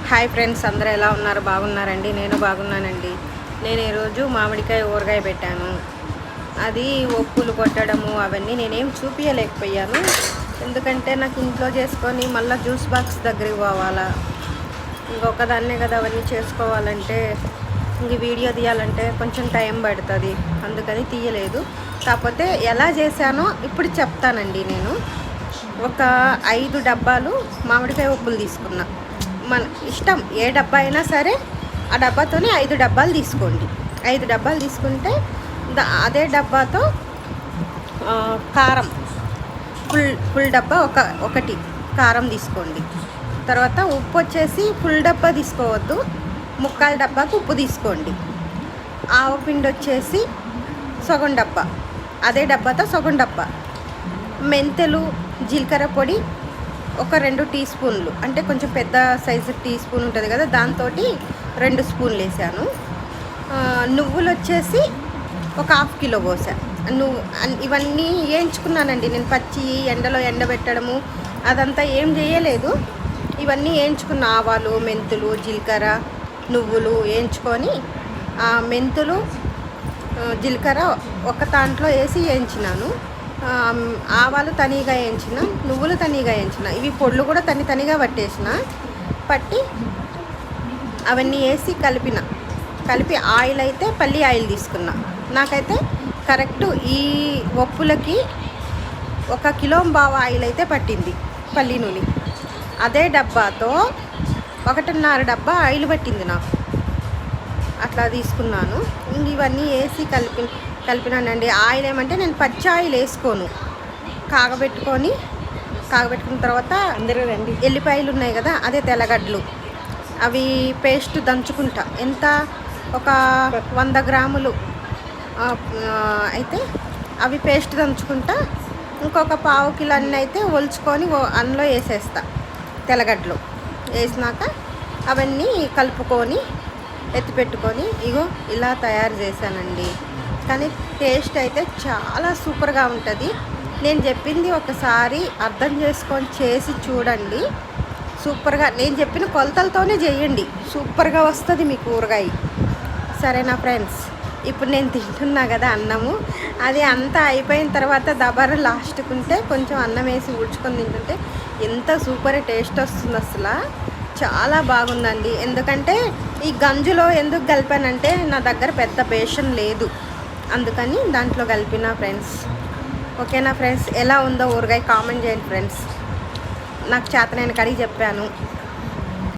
Hi friends, అందరూ ఎలా ఉన్నారు? బాగున్నారండి? నేను బాగున్నానండి. నేను ఈరోజు మామిడికాయ ఊరగాయ పెట్టాను. అది ఒప్పులు కొట్టడము అవన్నీ నేనేం చూపించలేకపోయాను. ఎందుకంటే నాకు ఇంట్లో చేసుకొని మళ్ళీ జ్యూస్ బాక్స్ దగ్గరికి పోవాలా, ఇంకొకదాన్నే కదా అవన్నీ చేసుకోవాలంటే, ఇంక వీడియో తీయాలంటే కొంచెం టైం పడుతుంది. అందుకని తీయలేదు. కాకపోతే ఎలా చేశానో ఇప్పుడు చెప్తానండి. నేను ఒక 5 డబ్బాలు మామిడికాయ ఉప్పులు తీసుకున్నా. మన ఇష్టం, ఏ డబ్బా అయినా సరే ఆ డబ్బాతోనే 5 డబ్బాలు తీసుకోండి. 5 డబ్బాలు తీసుకుంటే అదే డబ్బాతో కారం ఫుల్ డబ్బా ఒకటి కారం తీసుకోండి. తర్వాత ఉప్పు వచ్చేసి ఫుల్ డబ్బా తీసుకోవద్దు, ముక్కాలు డబ్బాకు ఉప్పు తీసుకోండి. ఆవపిండి వచ్చేసి సగం డబ్బా, అదే డబ్బాతో సగం డబ్బా. మెంతులు, జీలకర్ర పొడి ఒక 2 టీ స్పూన్లు, అంటే కొంచెం పెద్ద సైజు టీ స్పూన్ ఉంటుంది కదా, దాంతో 2 స్పూన్లు వేసాను. నువ్వులు వచ్చేసి ఒక 1/2 కిలో పోసాను. ఇవన్నీ వేయించుకున్నానండి నేను. పచ్చి ఎండలో ఎండబెట్టడము అదంతా ఏం చేయలేదు. ఇవన్నీ వేయించుకున్న ఆవాలు, మెంతులు, జీలకర్ర, నువ్వులు వేయించుకొని మెంతులు, జీలకర్ర ఒక దాంట్లో వేసి వేయించినాను. ఆవాలు తనిగా వేయించిన, నువ్వులు తనిగా వేయించిన, ఇవి పొడులు కూడా తనిగా పట్టి అవన్నీ వేసి కలిపి ఆయిల్ అయితే పల్లి ఆయిల్ తీసుకున్నా. నాకైతే కరెక్ట్ ఈ ఒప్పులకి 1 కిలో బావ ఆయిల్ అయితే పట్టింది, పల్లి నూనె. అదే డబ్బాతో 1.5 డబ్బా ఆయిల్ పట్టింది నాకు. అట్లా తీసుకున్నాను. ఇవన్నీ వేసి కలిపినానండి. ఆయిల్ ఏమంటే నేను పచ్చి ఆయిల్ వేసుకోను, కాగబెట్టుకున్న తర్వాత ఎల్లిపాయలు ఉన్నాయి కదా, అదే తెల్లగడ్డలు, అవి పేస్ట్ దంచుకుంటా. ఎంత ఒక 100 గ్రాములు అయితే అవి పేస్ట్ దంచుకుంటా. ఇంకొక 1/4 కిలో అన్నీ అయితే ఒలుచుకొని అందులో వేసేస్తా. తెల్లగడ్డలు వేసినాక అవన్నీ కలుపుకొని ఎత్తిపెట్టుకొని ఇగో ఇలా తయారు చేశానండి. కానీ టేస్ట్ అయితే చాలా సూపర్గా ఉంటుంది. నేను చెప్పింది ఒకసారి అర్థం చేసుకొని చేసి చూడండి. సూపర్గా, నేను చెప్పిన కొలతలతోనే చేయండి, సూపర్గా వస్తుంది మీ కూరగాయ. సరేనా ఫ్రెండ్స్? ఇప్పుడు నేను తింటున్నా కదా అన్నము, అది అంతా అయిపోయిన తర్వాత దబర లాస్ట్కుంటే కొంచెం అన్నం వేసి ఊడ్చుకొని తింటుంటే ఎంత సూపర్ టేస్ట్ వస్తుంది. అసలు చాలా బాగుందండి. ఎందుకంటే ఈ గంజులో ఎందుకు కలిపానంటే నా దగ్గర పెద్ద బేషన్ లేదు, అందుకని దాంట్లో కలిపిన ఫ్రెండ్స్. ఓకేనా ఫ్రెండ్స్? ఎలా ఉందో ఊరగాయ కామెంట్ చేయండి ఫ్రెండ్స్. నాకు చేతనైన కడిగి చెప్పాను.